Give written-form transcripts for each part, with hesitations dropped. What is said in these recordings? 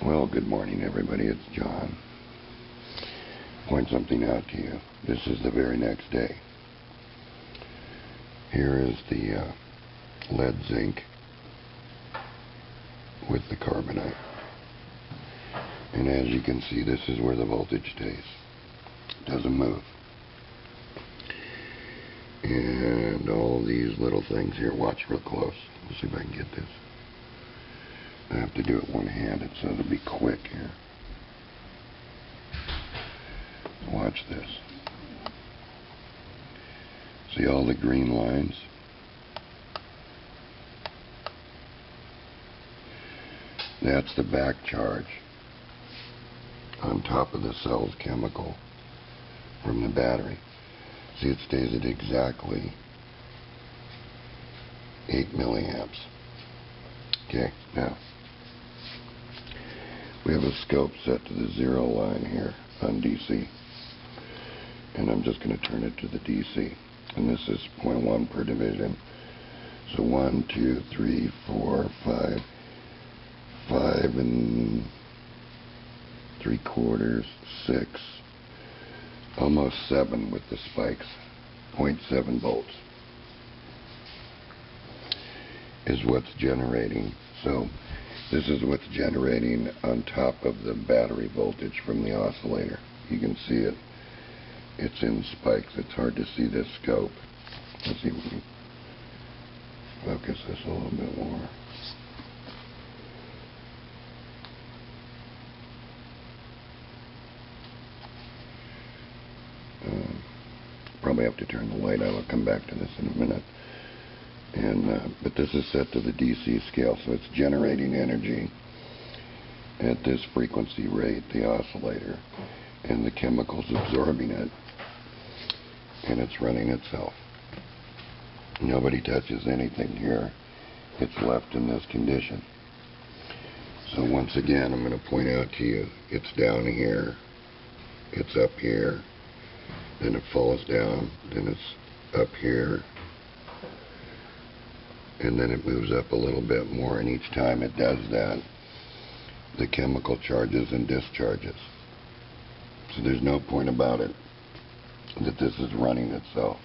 Well, good morning, everybody. It's John. Point something out to you. This is the very next day. Here is the lead zinc with the carbonite. And as you can see, this is where the voltage stays. It doesn't move. And all these little things here, watch real close. Let's see if I can get this. I have to do it one-handed, so it'll be quick here. Watch this. See all the green lines? That's the back charge on top of the cell's chemical from the battery. See, it stays at exactly 8 milliamps. Okay, now we have a scope set to the 0 line here on DC, and I'm just going to turn it to the DC, and this is 0.1 per division. So 1, 2, 3, 4, 5, 5 and 3/4, 6, almost 7 with the spikes. 0.7 volts is what's generating. So this is what's generating on top of the battery voltage from the oscillator. You can see it. It's in spikes. It's hard to see this scope. Let's see if we can focus this a little bit more. Probably have to turn the light on. I'll come back to this in a minute. But this is set to the DC scale, so it's generating energy at this frequency rate, the oscillator, and the chemical's absorbing it, and it's running itself. Nobody touches anything here. It's left in this condition. So once again, I'm going to point out to you, it's down here, it's up here, then it falls down, then it's up here, and then it moves up a little bit more, and each time it does that, the chemical charges and discharges. So there's no point about it that this is running itself.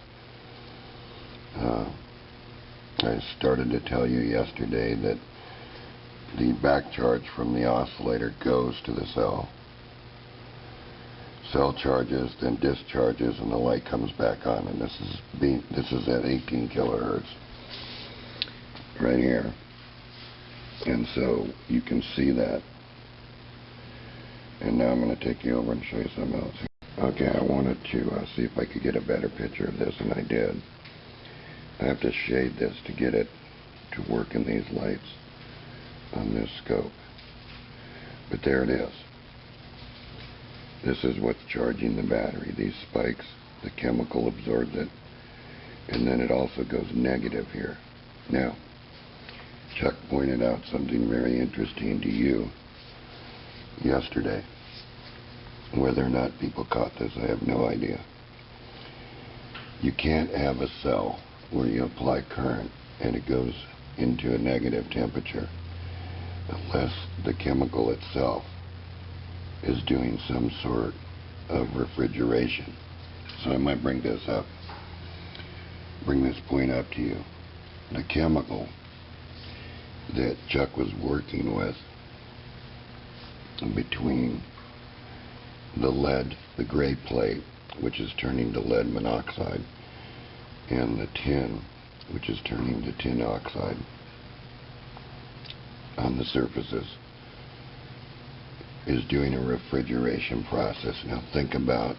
I started to tell you yesterday that the back charge from the oscillator goes to the cell. Cell charges, then discharges, and the light comes back on, and this is at 18 kilohertz right here, and so you can see that. And now I'm going to take you over and show you something else. Okay, I wanted to see if I could get a better picture of this, and I did. I have to shade this to get it to work in these lights on this scope, but there it is. This is what's charging the battery. These spikes, the chemical absorbs it, and then it also goes negative here. Now, Chuck pointed out something very interesting to you yesterday. Whether or not people caught this, I have no idea. You can't have a cell where you apply current and it goes into a negative temperature unless the chemical itself is doing some sort of refrigeration. So I might bring this point up to you. The chemical that Chuck was working with between the lead, the gray plate, which is turning to lead monoxide, and the tin, which is turning to tin oxide on the surfaces, is doing a refrigeration process. Now think about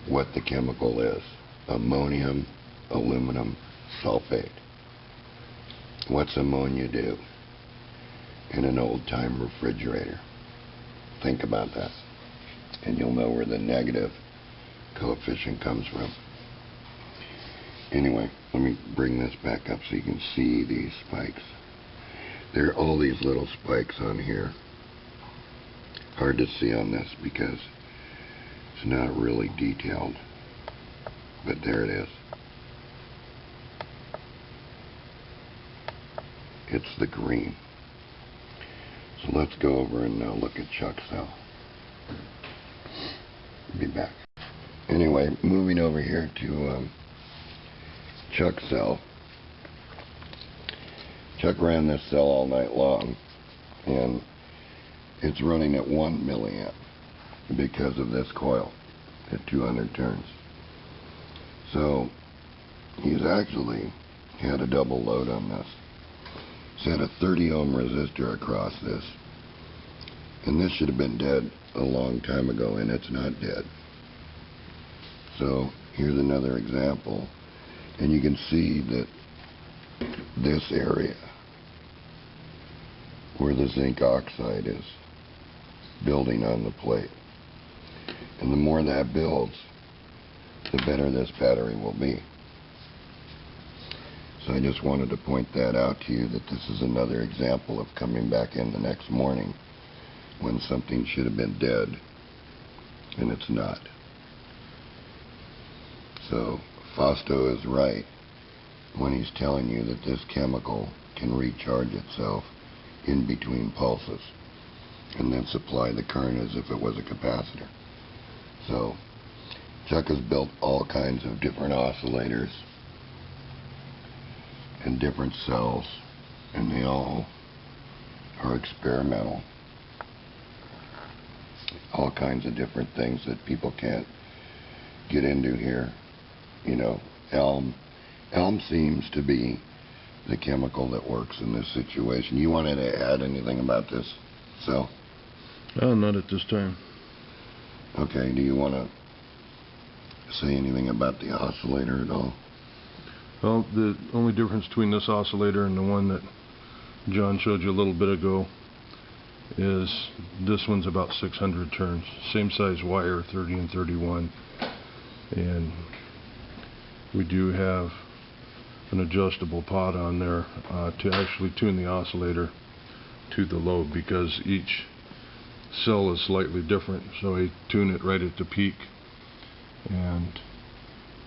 what the chemical is. Ammonium aluminum sulfate. What's ammonia do in an old-time refrigerator? Think about that, and you'll know where the negative coefficient comes from. Anyway, let me bring this back up so you can see these spikes. There are all these little spikes on here. Hard to see on this because it's not really detailed, but there it is. It's the green. So So let's go over and look at Chuck's cell. Be back. Anyway, moving over here to Chuck's cell. Chuck ran this cell all night long, and it's running at 1 milliamp because of this coil at 200 turns. So he's actually had a double load on this. He's had a 30 ohm resistor across this, and this should have been dead a long time ago, and it's not dead. So here's another example, and you can see that this area where the zinc oxide is building on the plate, and the more that builds, the better this battery will be. So I just wanted to point that out to you, that this is another example of coming back in the next morning when something should have been dead and it's not. So Fausto is right when he's telling you that this chemical can recharge itself in between pulses and then supply the current as if it was a capacitor. So Chuck has built all kinds of different oscillators and different cells, and they all are experimental. All kinds of different things that people can't get into here. You know, Alum seems to be the chemical that works in this situation. You wanted to add anything about this cell? Not at this time. Okay, do you want to say anything about the oscillator at all? Well, the only difference between this oscillator and the one that John showed you a little bit ago is this one's about 600 turns. Same size wire, 30 and 31. And we do have an adjustable pot on there to actually tune the oscillator to the load, because each cell is slightly different. So I tune it right at the peak and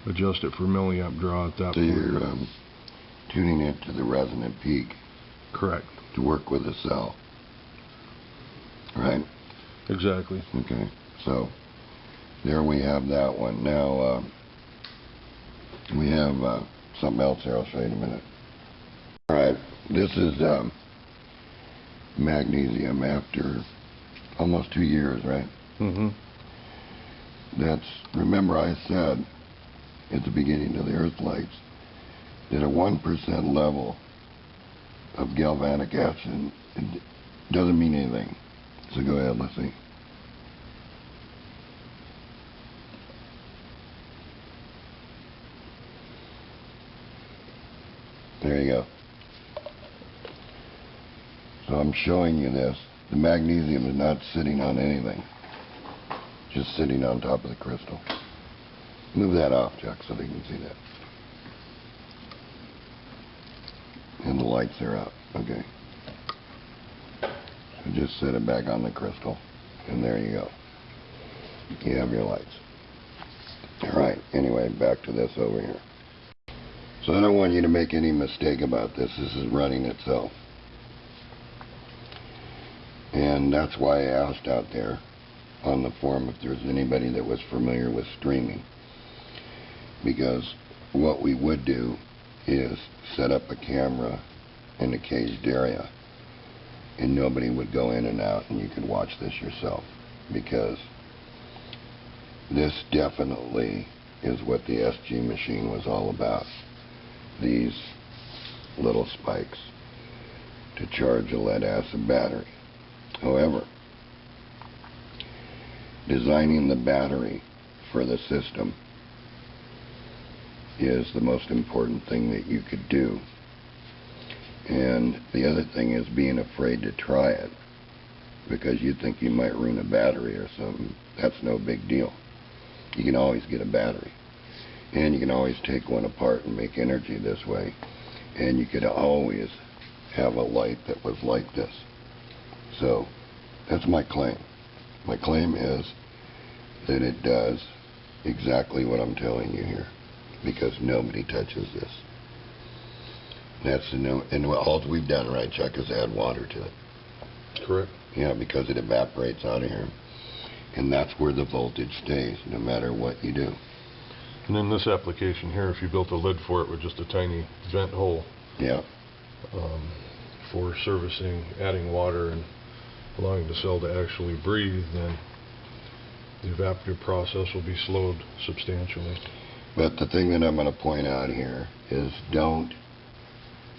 adjust it for milliamp draw at that point. So you're tuning it to the resonant peak. Correct. To work with the cell. Right? Exactly. Okay. So there we have that one. Now we have something else here I'll show you in a minute. Alright, this is magnesium after almost 2 years, right? Mm-hmm. That's, remember I said at the beginning of the Earth lights that a 1% level of galvanic acid doesn't mean anything. So go ahead, let's see. There you go. So I'm showing you this. The magnesium is not sitting on anything, just sitting on top of the crystal. Move that off, Chuck, so they can see that. And the lights are out. Okay. So just set it back on the crystal, and there you go. You have your lights. Alright, anyway, back to this over here. So I don't want you to make any mistake about this. This is running itself. And that's why I asked out there on the forum if there's anybody that was familiar with streaming. Because what we would do is set up a camera in a caged area, and nobody would go in and out, and you could watch this yourself. Because this definitely is what the SG machine was all about. These little spikes to charge a lead acid battery. However, designing the battery for the system is the most important thing that you could do. And the other thing is being afraid to try it, because you think you might ruin a battery or something. That's no big deal. You can always get a battery, and you can always take one apart and make energy this way, and you could always have a light that was like this. So that's my claim. My claim is that it does exactly what I'm telling you here, because nobody touches this. That's the new, and all we've done, right, Chuck, is add water to it. Correct. Yeah, because it evaporates out of here. And that's where the voltage stays, no matter what you do. And in this application here, if you built a lid for it with just a tiny vent hole, Yeah. For servicing, adding water, and allowing the cell to actually breathe, then the evaporative process will be slowed substantially. But the thing that I'm going to point out here is don't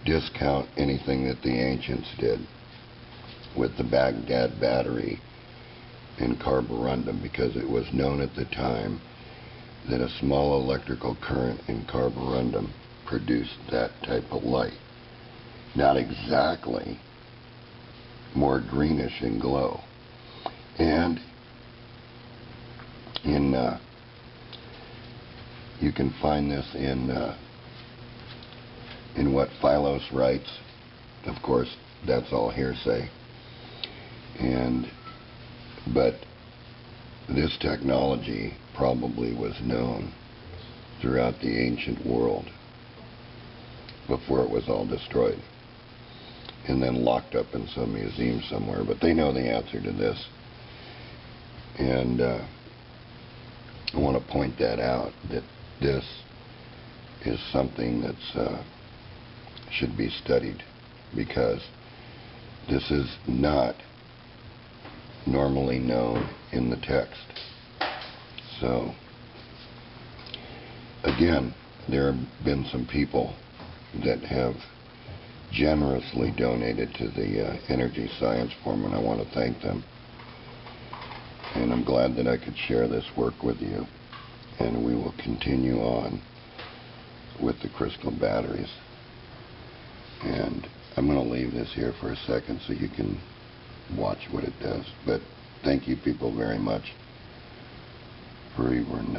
discount anything that the ancients did with the Baghdad battery and carborundum, because it was known at the time that a small electrical current in carborundum produced that type of light. Not exactly, more greenish in glow. And you can find this in what Philos writes. Of course, that's all hearsay. But this technology probably was known throughout the ancient world before it was all destroyed and then locked up in some museum somewhere. But they know the answer to this. And I want to point that out, that this is something that should be studied, because this is not normally known in the text. So, again, there have been some people that have generously donated to the Energy Science Forum, and I want to thank them. And I'm glad that I could share this work with you. And we will continue on with the crystal batteries. And I'm going to leave this here for a second so you can watch what it does. But thank you people very much for even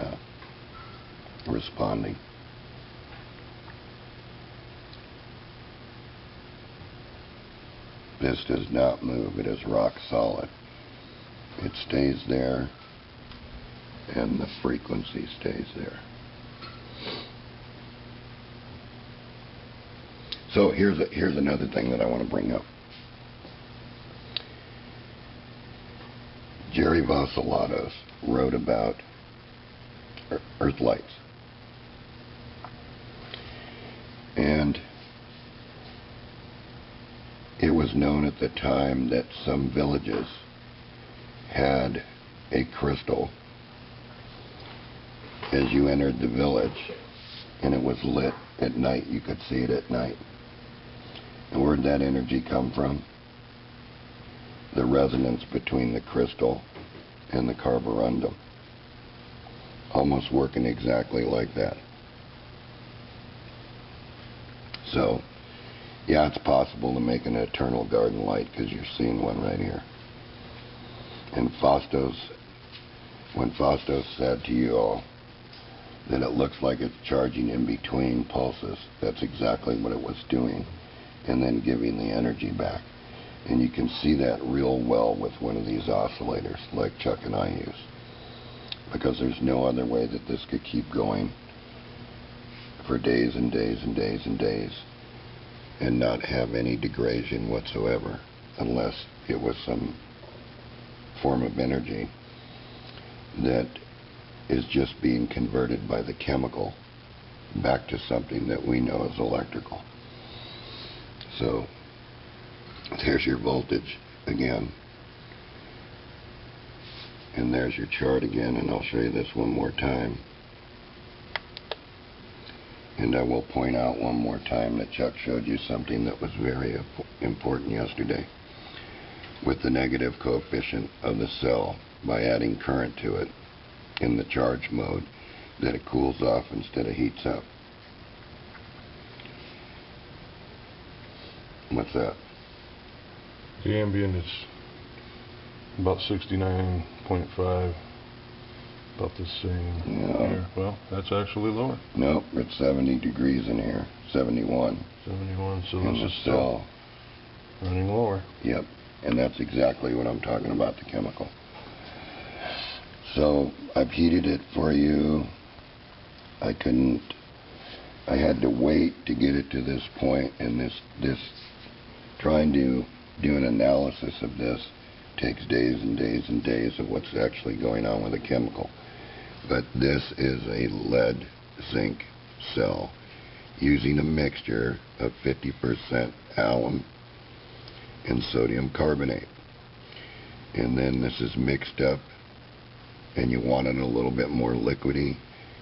responding. This does not move. It is rock solid. It stays there, and the frequency stays there. So here's another thing that I want to bring up. Jerry Vassalatos wrote about earth lights. And it was known at the time that some villages had a crystal as you entered the village, and it was lit at night. You could see it at night. And where'd that energy come from? The resonance between the crystal and the carborundum. Almost working exactly like that. So, yeah, it's possible to make an eternal garden light, because you're seeing one right here. And when Fastos said to you all that it looks like it's charging in between pulses, that's exactly what it was doing, and then giving the energy back. And you can see that real well with one of these oscillators like Chuck and I use, because there's no other way that this could keep going for days and days and days and days and not have any degradation whatsoever, unless it was some form of energy that is just being converted by the chemical back to something that we know as electrical. So there's your voltage again, and there's your chart again, and I'll show you this one more time. And I will point out one more time that Chuck showed you something that was very important yesterday with the negative coefficient of the cell. By adding current to it in the charge mode, that it cools off instead of heats up. What's that? The ambient is about 69.5, about the same here. Well, that's actually lower. Nope, it's 70 degrees in here, 71. 71, so this is still running lower. Yep, and that's exactly what I'm talking about, the chemical. So I've heated it for you. I had to wait to get it to this point, and this trying to do an analysis of this takes days and days and days of what's actually going on with the chemical. But this is a lead zinc cell using a mixture of 50% alum and sodium carbonate. And then this is mixed up, and you want it a little bit more liquidy.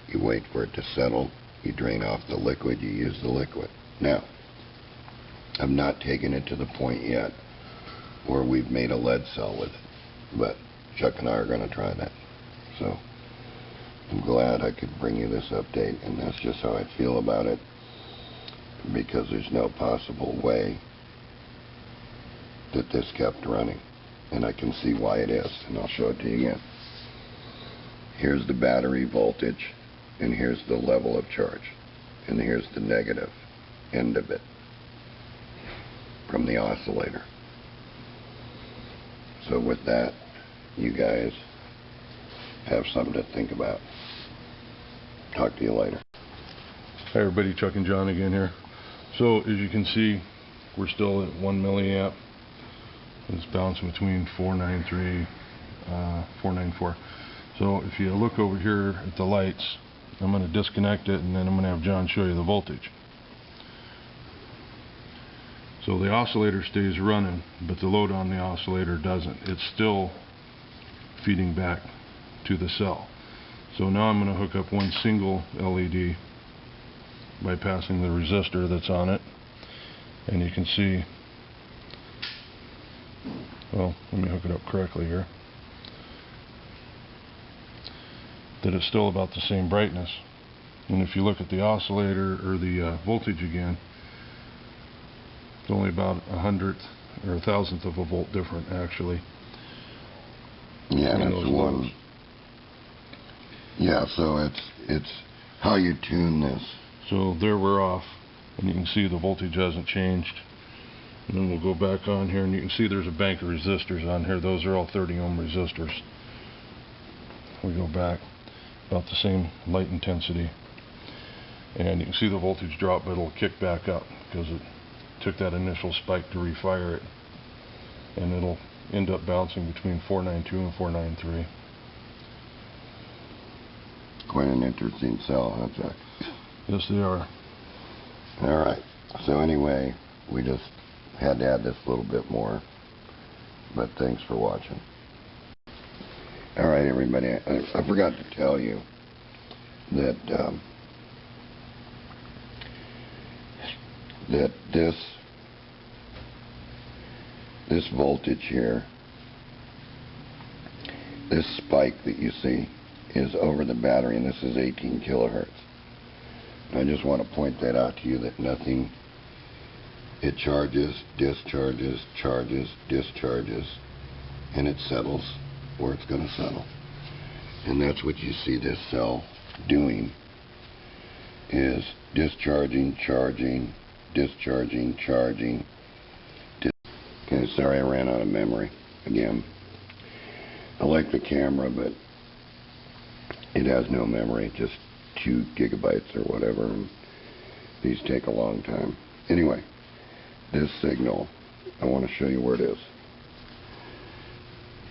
You wait for it to settle, you drain off the liquid, you use the liquid. Now, I've not taken it to the point yet where we've made a lead cell with it, but Chuck and I are going to try that. So I'm glad I could bring you this update, and that's just how I feel about it, because there's no possible way that this kept running, and I can see why it is, and I'll show it to you again. Here's the battery voltage, and here's the level of charge, and here's the negative end of it from the oscillator. So with that, you guys have something to think about. Talk to you later. Hi everybody, Chuck and John again here. So as you can see, we're still at 1 milliamp. It's bouncing between 493, 494. So if you look over here at the lights, I'm going to disconnect it, and then I'm going to have John show you the voltage. So the oscillator stays running, but the load on the oscillator doesn't. It's still feeding back to the cell. So now I'm going to hook up one single LED by passing the resistor that's on it, and you can see, well, let me hook it up correctly here, that it's still about the same brightness. And if you look at the oscillator, or the voltage again, it's only about 100th or 1,000th of a volt different, actually. Yeah, that's one. Yeah, so it's how you tune this. So there we're off, and you can see the voltage hasn't changed. And then we'll go back on here, and you can see there's a bank of resistors on here. Those are all 30 ohm resistors. We go back, about the same light intensity, and you can see the voltage drop, but it'll kick back up because it took that initial spike to refire it, and it'll end up bouncing between 492 and 493. Quite an interesting cell, huh, Chuck? Yes, they are. Alright, so anyway, we just had to add this a little bit more, but thanks for watching. Alright everybody, I forgot to tell you that that this voltage here, this spike that you see, is over the battery, and this is 18 kilohertz. And I just want to point that out to you, that nothing, it charges, discharges, charges, discharges, and it settles where it's going to settle. And that's what you see this cell doing, is discharging, charging, discharging, charging. Okay, sorry I ran out of memory again. I like the camera, but it has no memory, just 2 gigabytes or whatever, and these take a long time. Anyway, this signal, I want to show you where it is.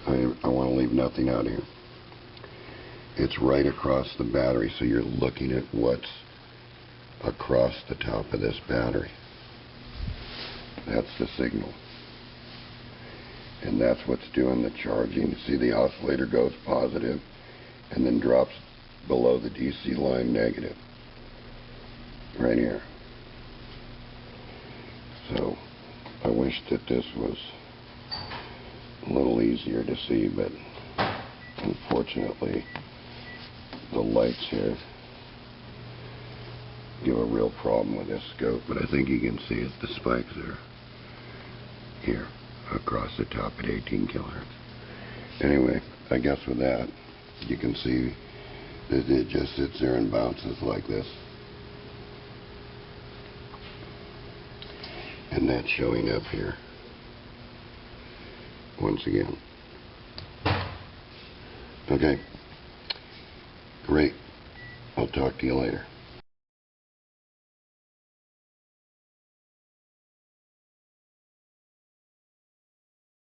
I want to leave nothing out here. It's right across the battery, so you're looking at what's across the top of this battery. That's the signal. And that's what's doing the charging. See, the oscillator goes positive and then drops below the DC line negative. Right here. So, I wish that this was a little easier to see, but unfortunately the lights here give a real problem with this scope. But I think you can see it, the spikes are here across the top at 18 kilohertz. Anyway, I guess with that you can see that it just sits there and bounces like this, and that's showing up here once again. Okay, great. I'll talk to you later.